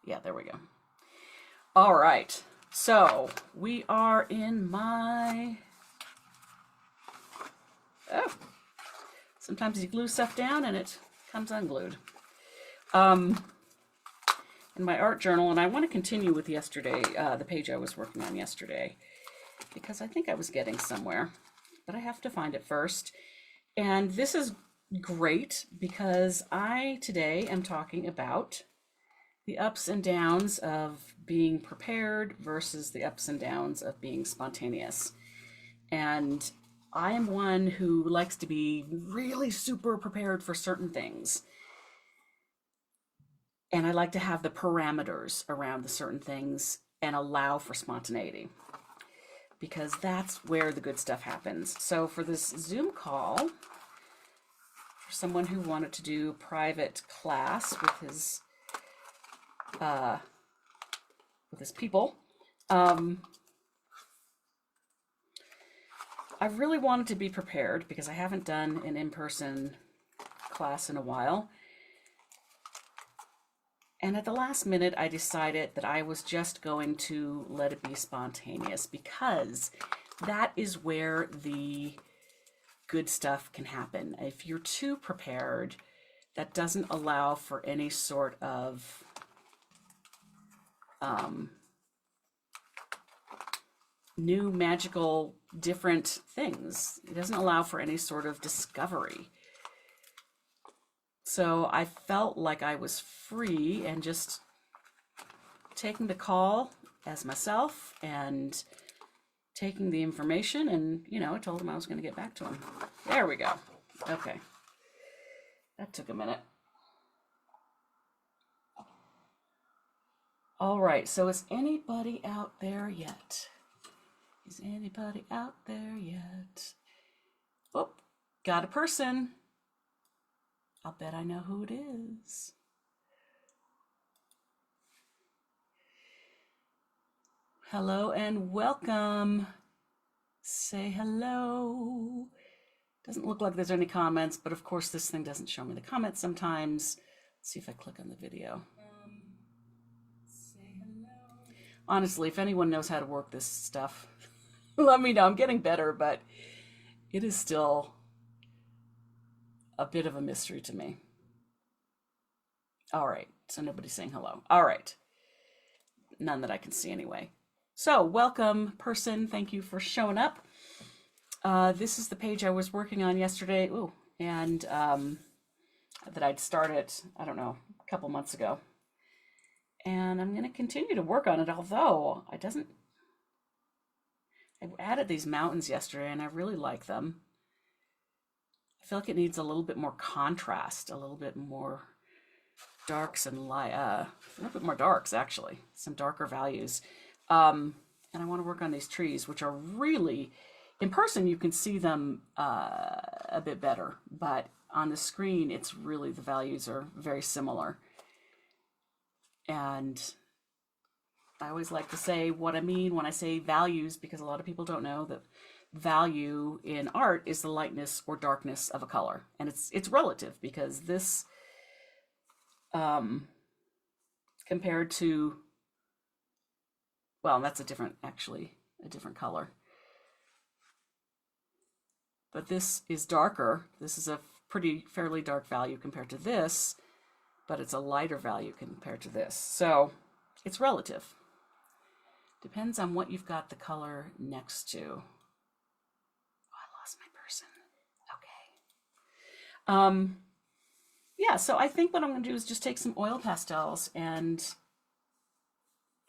Yeah, there we go. All right. So we are in my... Oh, sometimes you glue stuff down and it comes unglued. In my art journal, and I want to continue with yesterday, the page I was working on yesterday, because I think I was getting somewhere, but I have to find it first. And this is great because I today am talking about the ups and downs of being prepared versus the ups and downs of being spontaneous. And I am one who likes to be really super prepared for certain things. And I like to have the parameters around the certain things and allow for spontaneity, because that's where the good stuff happens. So for this Zoom call, for someone who wanted to do private class with his people, I really wanted to be prepared because I haven't done an in-person class in a while. And at the last minute, I decided that I was just going to let it be spontaneous, because that is where the good stuff can happen. If you're too prepared, that doesn't allow for any sort of new magical different things. It doesn't allow for any sort of discovery. So I felt like I was free and just taking the call as myself and taking the information, and I told him I was going to get back to him. There we go. Okay. That took a minute. All right, so is anybody out there yet? Is anybody out there yet? Oh, got a person. I'll bet I know who it is. Hello and welcome. Say hello. Doesn't look like there's any comments, but of course this thing doesn't show me the comments sometimes. Let's see if I click on the video. Say hello. Honestly, if anyone knows how to work this stuff, let me know. I'm getting better, but it is still a bit of a mystery to me. All right, so nobody's saying hello. All right, none that I can see anyway. So welcome, person. Thank you for showing up. This is the page I was working on yesterday. Ooh, and that I'd started, I don't know, a couple months ago. And I'm going to continue to work on it, although I added these mountains yesterday and I really like them. I feel like it needs a little bit more contrast, a little bit more darks and light, a little bit more darks actually, some darker values. And I want to work on these trees, which are really, in person you can see them a bit better, but on the screen it's really, the values are very similar. And I always like to say what I mean when I say values, because a lot of people don't know that value in art is the lightness or darkness of a color. And it's relative, because this compared to, well, that's a different color. But this is darker. This is a fairly dark value compared to this, but it's a lighter value compared to this. So it's relative. Depends on what you've got the color next to. Oh, I lost my person. Okay. Yeah, so I think what I'm going to do is just take some oil pastels and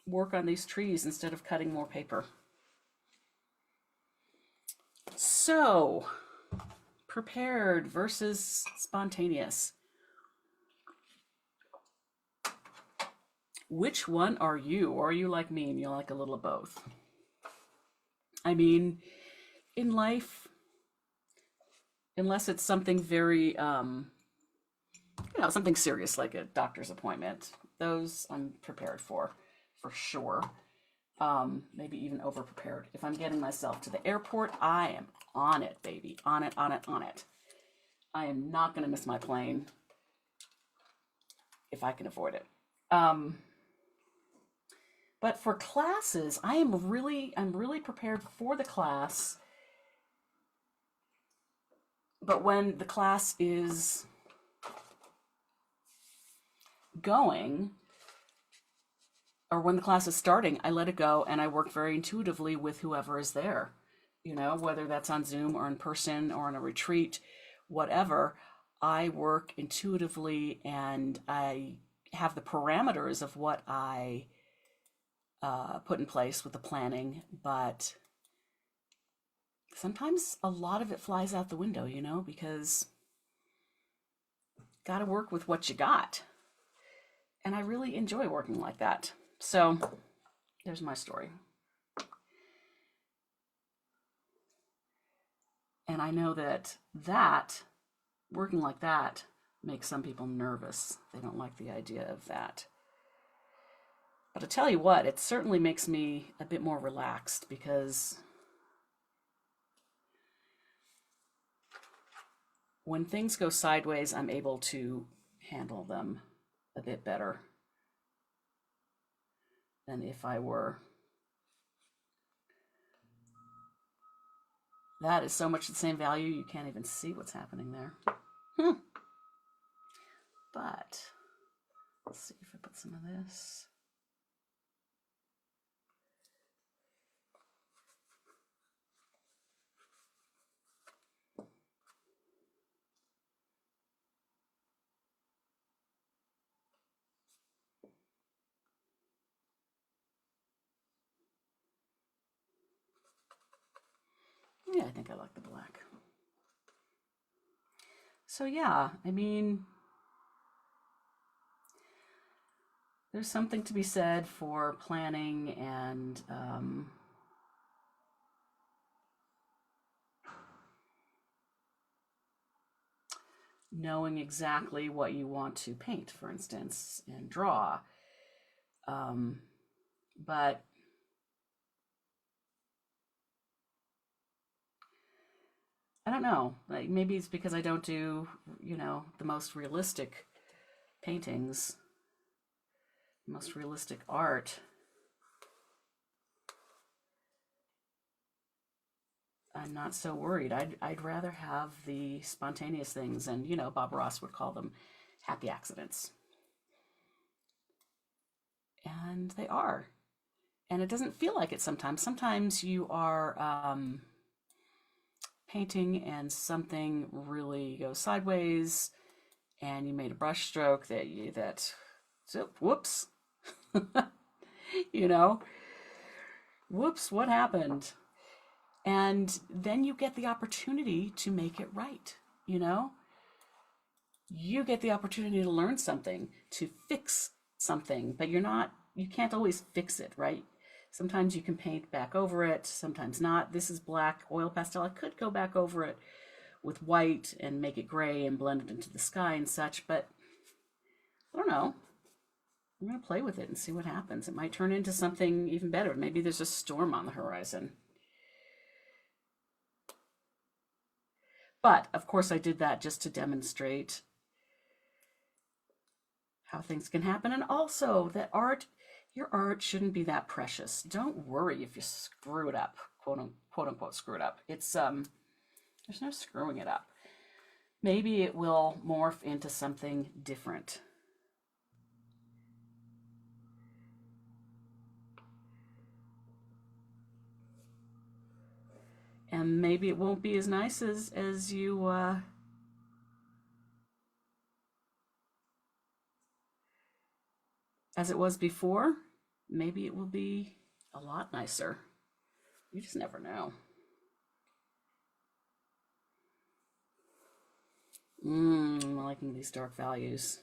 work on these trees instead of cutting more paper. So, prepared versus spontaneous. Which one are you? Or are you like me and you like a little of both? I mean, in life, unless it's something very, something serious like a doctor's appointment, those I'm prepared for sure. Maybe even over prepared. If I'm getting myself to the airport, I am on it, baby. On it, on it, on it. I am not going to miss my plane if I can avoid it. But for classes, I'm really prepared for the class. But when the class is going, or when the class is starting, I let it go and I work very intuitively with whoever is there. Whether that's on Zoom or in person or on a retreat, whatever, I work intuitively and I have the parameters of what I put in place with the planning, but sometimes a lot of it flies out the window, because got to work with what you got. And I really enjoy working like that. So there's my story. And I know that working like that makes some people nervous. They don't like the idea of that. But I tell you what, it certainly makes me a bit more relaxed because when things go sideways, I'm able to handle them a bit better than if I were. That is so much the same value, you can't even see what's happening there. But let's see if I put some of this. Yeah, I think I like the black. So yeah, I mean, there's something to be said for planning and knowing exactly what you want to paint, for instance, and draw. But I don't know, like maybe it's because I don't do, the most realistic paintings, most realistic art. I'm not so worried. I'd rather have the spontaneous things, and Bob Ross would call them happy accidents. And they are. And it doesn't feel like it sometimes. Sometimes you are painting and something really goes sideways and you made a brush stroke whoops. Whoops, what happened? And then you get the opportunity to make it right. You get the opportunity to learn something, to fix something, but you can't always fix it, right? Sometimes you can paint back over it, sometimes not. This is black oil pastel. I could go back over it with white and make it gray and blend it into the sky and such, but I don't know. I'm going to play with it and see what happens. It might turn into something even better. Maybe there's a storm on the horizon. But, of course, I did that just to demonstrate how things can happen. And also that your art shouldn't be that precious. Don't worry if you screw it up, quote unquote screw it up. It's, there's no screwing it up. Maybe it will morph into something different. And maybe it won't be as nice as you as it was before. Maybe it will be a lot nicer. You just never know. I'm liking these dark values.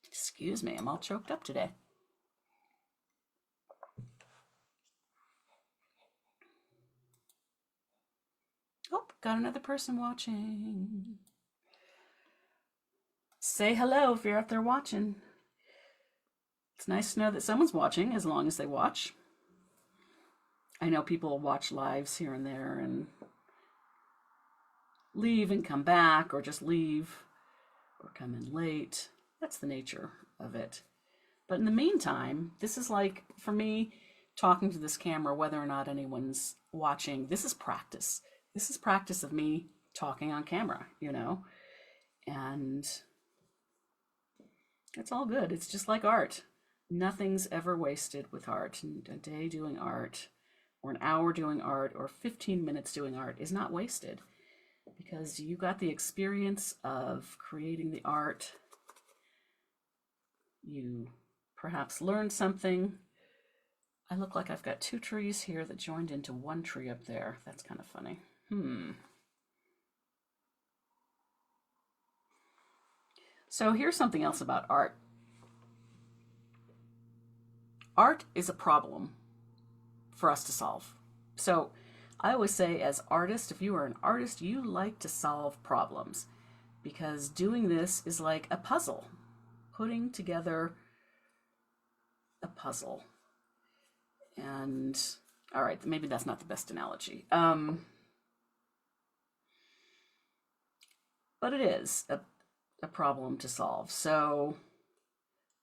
Excuse me, I'm all choked up today. Oh, got another person watching. Say hello if you're up there watching. It's nice to know that someone's watching, as long as they watch. I know people watch lives here and there, and leave and come back, or just leave or come in late. That's the nature of it. But in the meantime, this is like, for me, talking to this camera, whether or not anyone's watching, this is practice. This is practice of me talking on camera, you know? And it's all good. It's just like art. Nothing's ever wasted with art. A day doing art, or an hour doing art, or 15 minutes doing art is not wasted, because you got the experience of creating the art. You perhaps learned something. I look like I've got two trees here that joined into one tree up there. That's kind of funny. So here's something else about art. Art is a problem for us to solve. So I always say, as artists, if you are an artist, you like to solve problems, because doing this is like a puzzle, putting together a puzzle. And all right, maybe that's not the best analogy. But it is a problem to solve. So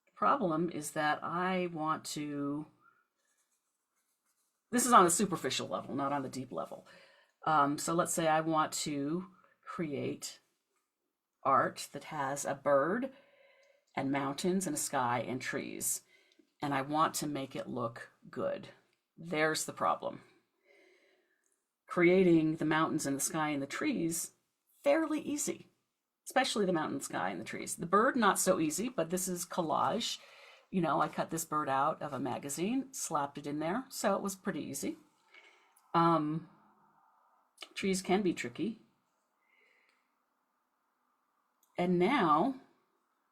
the problem is that I want to, this is on a superficial level, not on the deep level. So let's say I want to create art that has a bird and mountains and a sky and trees, and I want to make it look good. There's the problem. Creating the mountains and the sky and the trees, fairly easy, especially the mountain, sky, and the trees. The bird, not so easy, but this is collage. You know, I cut this bird out of a magazine, slapped it in there, so it was pretty easy. Trees can be tricky. And now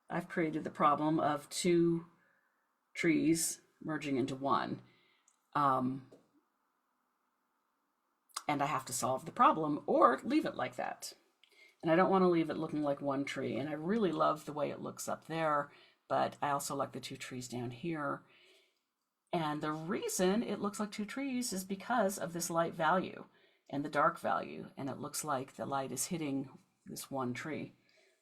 I've created the problem of two trees merging into one. And I have to solve the problem or leave it like that. And I don't want to leave it looking like one tree. And I really love the way it looks up there, but I also like the two trees down here. And the reason it looks like two trees is because of this light value and the dark value. And it looks like the light is hitting this one tree.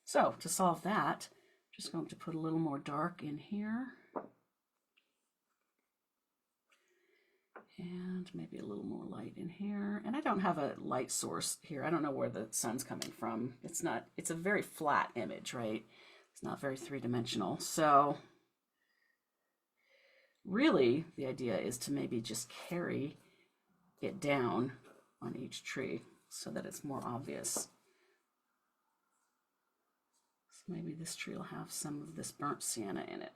So to solve that, I'm just going to put a little more dark in here. And maybe a little more light in here. And I don't have a light source here. I don't know where the sun's coming from. It's a very flat image, right? It's not very three-dimensional. So really the idea is to maybe just carry it down on each tree so that it's more obvious. So maybe this tree will have some of this burnt sienna in it.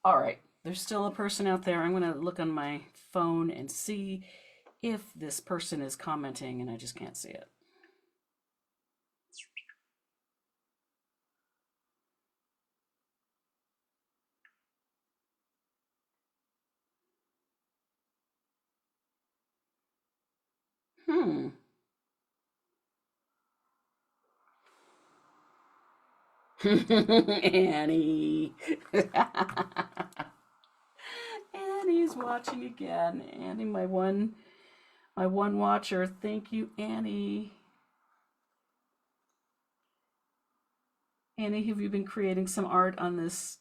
All right, there's still a person out there. I'm going to look on my phone and see if this person is commenting, and I just can't see it. Annie. Annie's watching again. Annie, my one watcher. Thank you, Annie. Annie, have you been creating some art on this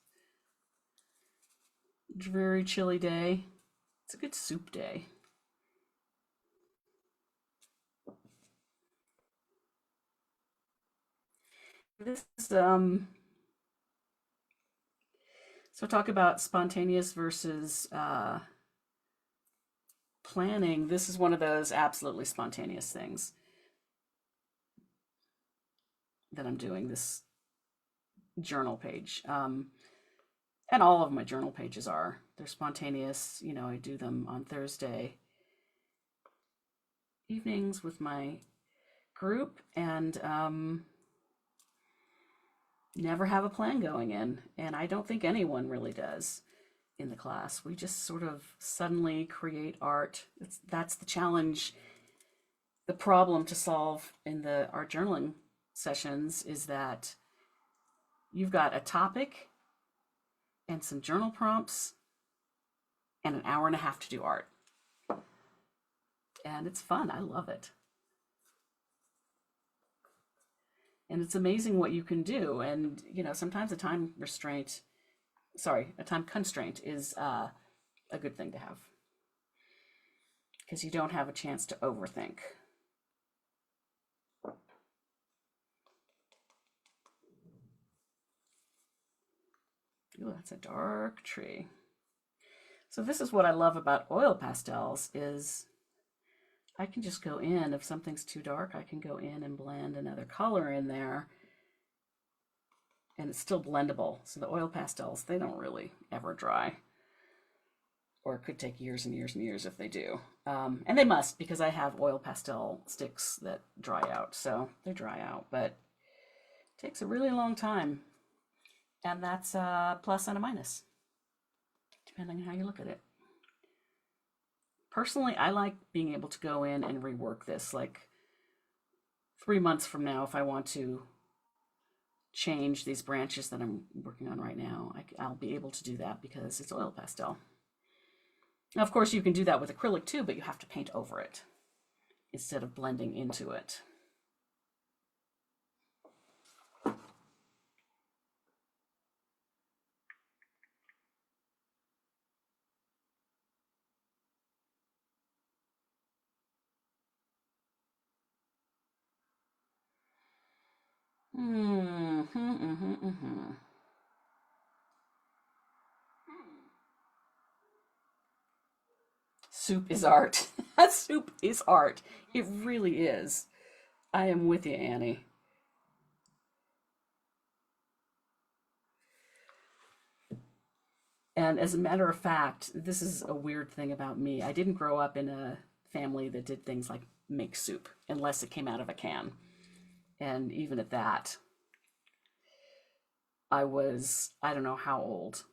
dreary, chilly day? It's a good soup day. This is so talk about spontaneous versus planning. This is one of those absolutely spontaneous things that I'm doing, this journal page. And all of my journal pages are. They're spontaneous. You know, I do them on Thursday evenings with my group. And never have a plan going in, and I don't think anyone really does in the class. We just sort of suddenly create art. That's the challenge. The problem to solve in the art journaling sessions is that you've got a topic and some journal prompts and an hour and a half to do art. And it's fun. I love it. And it's amazing what you can do. And, sometimes a time constraint is a good thing to have, because you don't have a chance to overthink. Ooh, that's a dark tree. So this is what I love about oil pastels is I can just go in, if something's too dark, I can go in and blend another color in there, and it's still blendable. So the oil pastels, they don't really ever dry, or it could take years and years and years if they do. And they must, because I have oil pastel sticks that dry out. So they dry out, but it takes a really long time. And that's a plus and a minus, depending on how you look at it. Personally, I like being able to go in and rework this. Like 3 months from now, if I want to change these branches that I'm working on right now, I'll be able to do that because it's oil pastel. Now, of course, you can do that with acrylic too, but you have to paint over it instead of blending into it. Soup is art. Soup is art. It really is. I am with you, Annie. And as a matter of fact, this is a weird thing about me. I didn't grow up in a family that did things like make soup unless it came out of a can. And even at that, I don't know how old,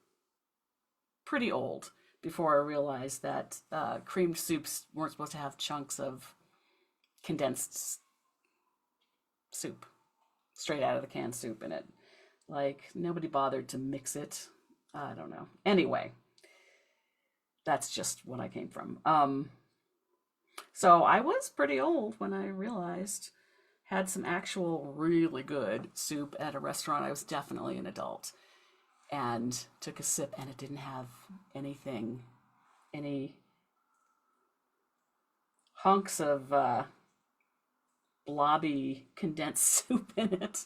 pretty old, before I realized that creamed soups weren't supposed to have chunks of condensed soup, straight out of the canned soup in it. Like, nobody bothered to mix it. I don't know. Anyway, that's just what I came from. So I was pretty old when I realized, had some actual really good soup at a restaurant. I was definitely an adult, and took a sip, and it didn't have any hunks of blobby condensed soup in it.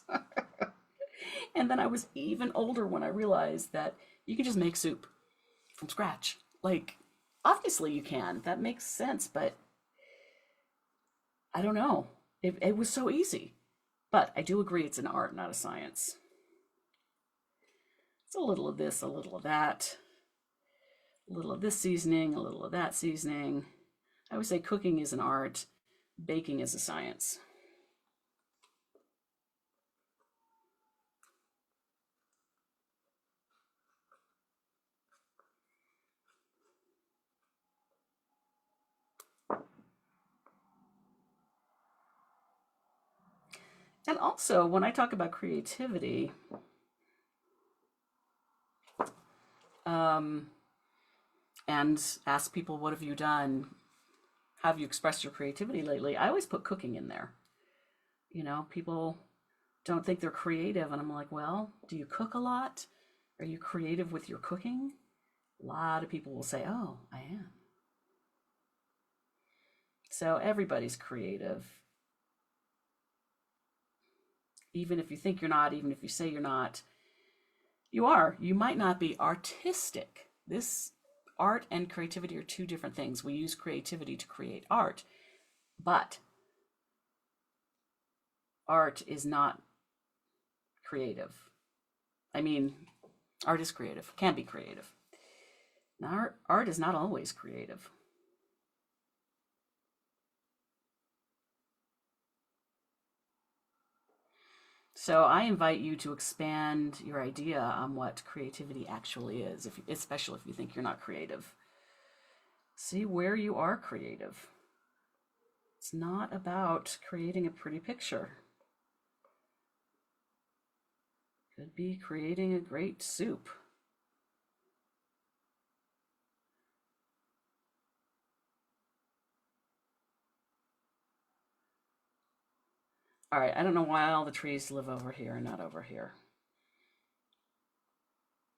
And then I was even older when I realized that you can just make soup from scratch. Like, obviously you can. That makes sense, but I don't know. It was so easy. But I do agree it's an art, not a science. It's a little of this, a little of that, a little of this seasoning, a little of that seasoning. I would say cooking is an art, baking is a science. And also, when I talk about creativity, and ask people, what have you done? How have you expressed your creativity lately? I always put cooking in there. People don't think they're creative, and I'm like, well, do you cook a lot? Are you creative with your cooking? A lot of people will say, oh, I am. So everybody's creative. Even if you think you're not, even if you say you're not, you are. You might not be artistic. This art and creativity are two different things. We use creativity to create art, but art is not creative. I mean, art is creative, can be creative. Now, art is not always creative. So I invite you to expand your idea on what creativity actually is, especially if you think you're not creative. See where you are creative. It's not about creating a pretty picture. Could be creating a great soup. All right, I don't know why all the trees live over here and not over here.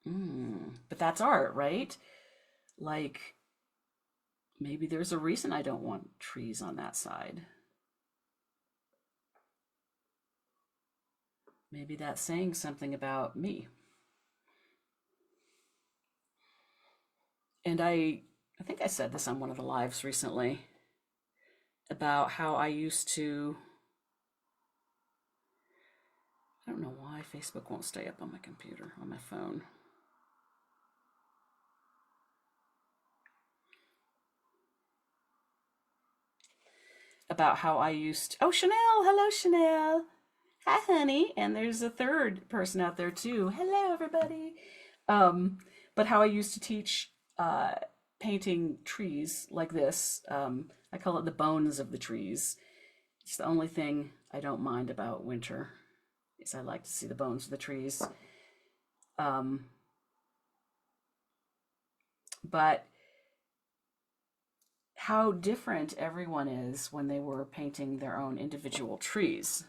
But that's art, right? Like, maybe there's a reason I don't want trees on that side. Maybe that's saying something about me. And I think I said this on one of the lives recently about how I used to, I don't know why Facebook won't stay up on my computer, on my phone. About how I used, oh, Chanel, hello, Chanel. Hi, honey. And there's a third person out there too. Hello, everybody. But how I used to teach painting trees like this. I call it the bones of the trees. It's the only thing I don't mind about winter is I like to see the bones of the trees. But how different everyone is when they were painting their own individual trees.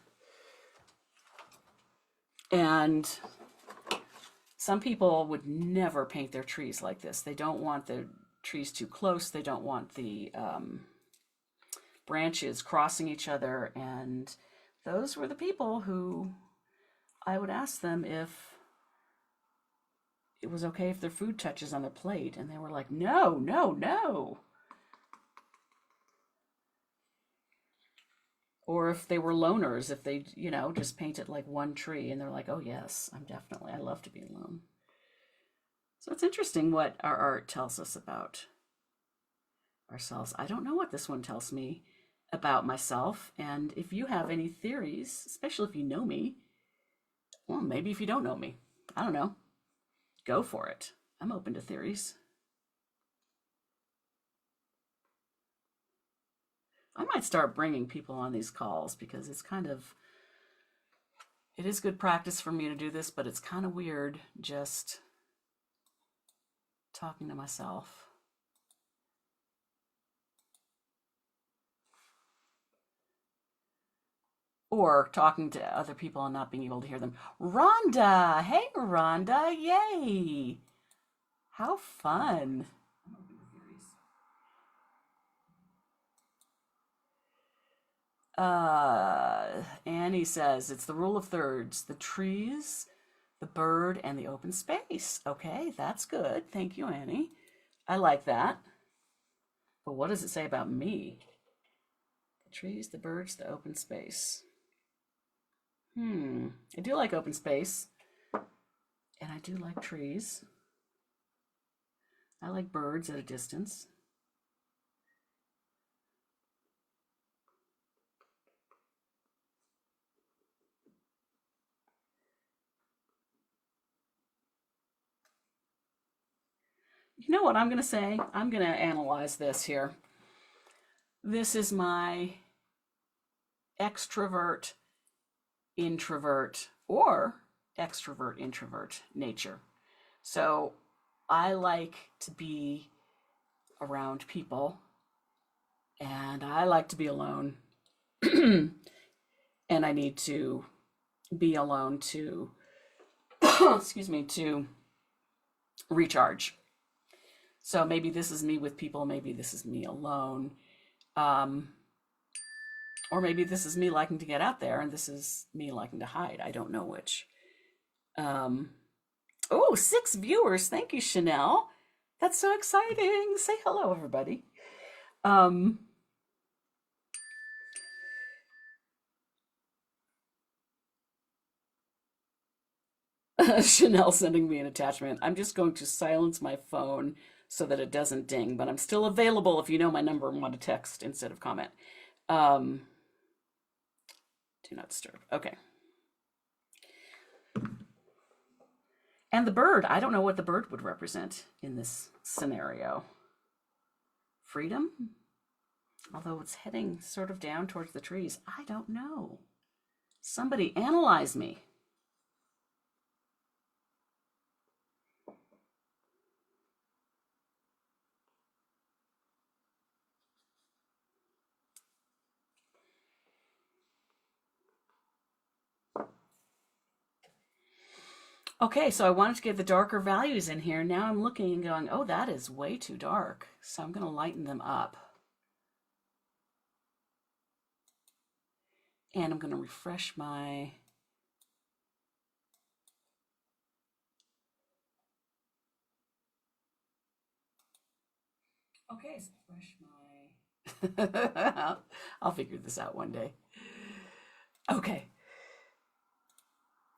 And some people would never paint their trees like this. They don't want the trees too close. They don't want the branches crossing each other. And those were the people who I would ask them if it was okay if their food touches on their plate. And they were like, no, no, no. Or if they were loners, if they, just painted like one tree and they're like, oh yes, I love to be alone. So it's interesting what our art tells us about ourselves. I don't know what this one tells me about myself. And if you have any theories, especially if you know me, well, maybe if you don't know me, I don't know, go for it. I'm open to theories. I might start bringing people on these calls because it is good practice for me to do this, but it's kind of weird just talking to myself. Or talking to other people and not being able to hear them. Rhonda! Hey, Rhonda! Yay! How fun! Annie says it's the rule of thirds: the trees, the bird, and the open space. Okay, that's good. Thank you, Annie. I like that. But what does it say about me? The trees, the birds, the open space. I do like open space. And I do like trees. I like birds at a distance. You know what I'm going to say? I'm going to analyze this here. This is my extrovert, introvert, or extrovert, introvert nature. So I like to be around people and I like to be alone. And I need to be alone to, excuse me, to recharge. So maybe this is me with people, maybe this is me alone. Or maybe this is me liking to get out there and this is me liking to hide. I don't know which. Oh, 6 viewers. Thank you, Chanel. That's so exciting. Say hello, everybody. Chanel sending me an attachment. I'm just going to silence my phone so that it doesn't ding, but I'm still available if you know my number and want to text instead of comment. Do not disturb. Okay. And the bird, I don't know what the bird would represent in this scenario. Freedom? Although it's heading sort of down towards the trees. I don't know. Somebody analyze me. Okay, so I wanted to get the darker values in here. Now I'm looking and going, oh, that is way too dark. So I'm going to lighten them up. And I'm going to refresh my... Okay, so refresh my... I'll figure this out one day. Okay.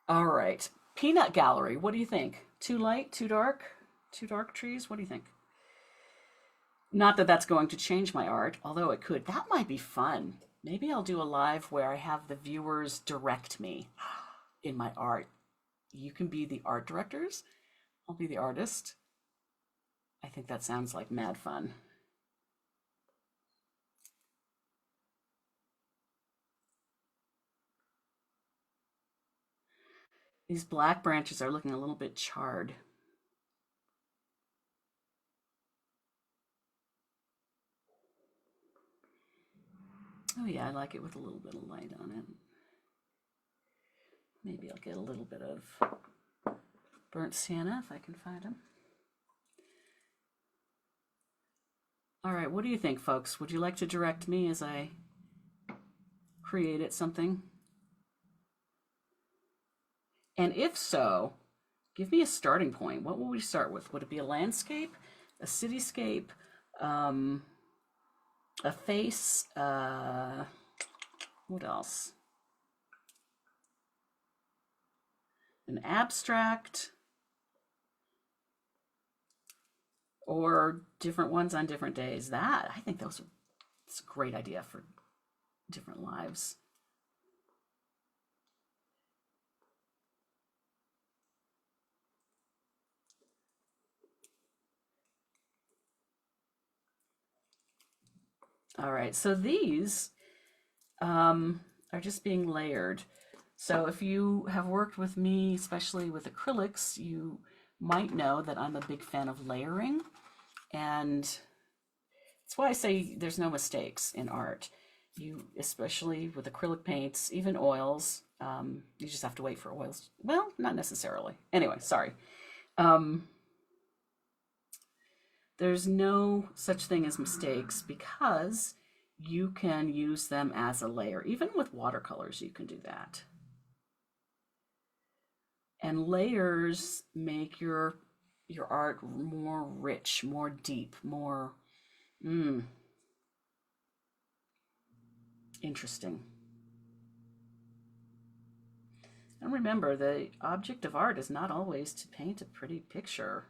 All right. Peanut gallery, what do you think? Too light, too dark? Too dark trees? What do you think? Not that that's going to change my art, although it could. That might be fun. Maybe I'll do a live where I have the viewers direct me in my art. You can be the art directors. I'll be the artist. I think that sounds like mad fun. These black branches are looking a little bit charred. Oh yeah, I like it with a little bit of light on it. Maybe I'll get a little bit of burnt sienna if I can find them. All right, what do you think, folks? Would you like to direct me as I created something? And if so, give me a starting point. What will we start with? Would it be a landscape, a cityscape, a face? What else? An abstract? Or different ones on different days? That, I think it's a great idea for different lives. All right, so these are just being layered. So if you have worked with me, especially with acrylics, you might know that I'm a big fan of layering. And that's why I say there's no mistakes in art. You, especially with acrylic paints, even oils, you just have to wait for oils. Well, not necessarily. Anyway, sorry. There's no such thing as mistakes because you can use them as a layer. Even with watercolors, you can do that. And layers make your art more rich, more deep, more interesting. And remember, the object of art is not always to paint a pretty picture.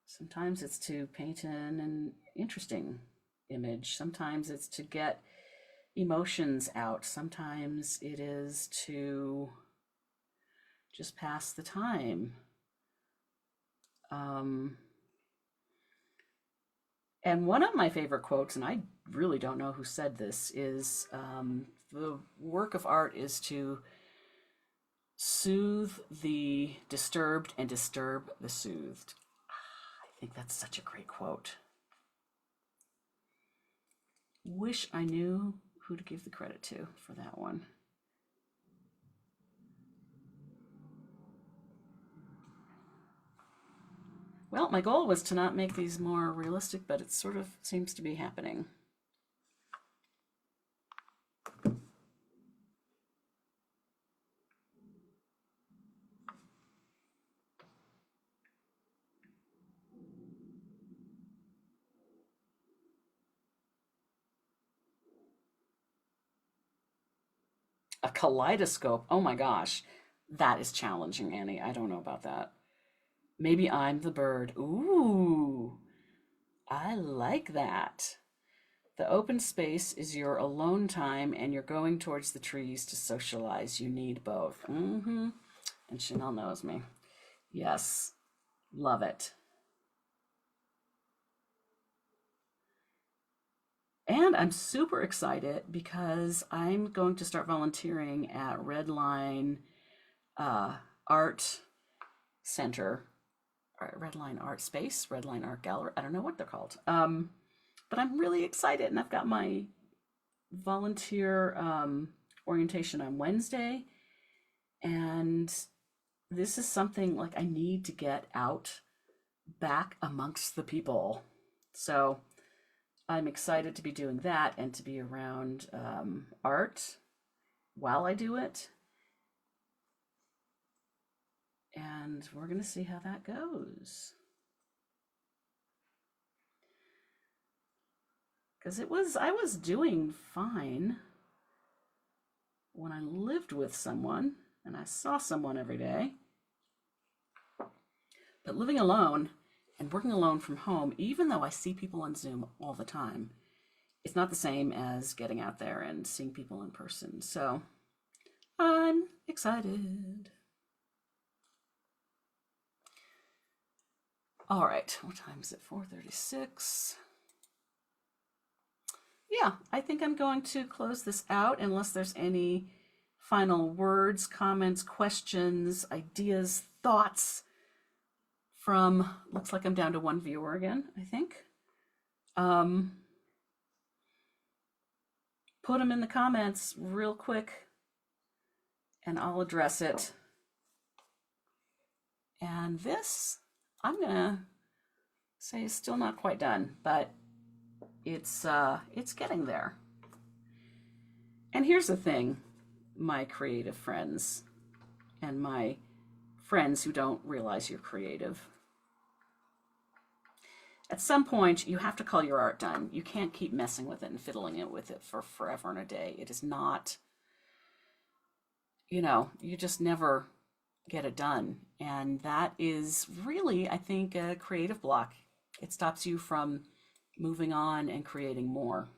Sometimes it's to paint an interesting image. Sometimes it's to get emotions out. Sometimes it is to just pass the time. And one of my favorite quotes, and I really don't know who said this, is the work of art is to soothe the disturbed and disturb the soothed. I think that's such a great quote. Wish I knew who to give the credit to for that one. Well, my goal was to not make these more realistic, but it sort of seems to be happening. A kaleidoscope. Oh my gosh. That is challenging, Annie. I don't know about that. Maybe I'm the bird. Ooh, I like that. The open space is your alone time and you're going towards the trees to socialize. You need both. And Chanel knows me. Yes, love it. And I'm super excited because I'm going to start volunteering at Redline Art Center, Redline Art Space, Redline Art Gallery. I don't know what they're called. But I'm really excited, and I've got my volunteer orientation on Wednesday, and this is something like I need to get out back amongst the people. So I'm excited to be doing that and to be around art while I do it. And we're going to see how that goes. Because I was doing fine when I lived with someone and I saw someone every day. But living alone and working alone from home, even though I see people on Zoom all the time, it's not the same as getting out there and seeing people in person. So I'm excited. All right, what time is it? 4:36. Yeah, I think I'm going to close this out unless there's any final words, comments, questions, ideas, thoughts from, looks like I'm down to one viewer again, I think. Put them in the comments real quick and I'll address it. And this, I'm gonna say is still not quite done, but it's getting there. And here's the thing, my creative friends and my friends who don't realize you're creative. At some point, you have to call your art done. You can't keep messing with it and fiddling it with it for forever and a day. It is not, you just never get it done. And that is really, I think, a creative block. It stops you from moving on and creating more.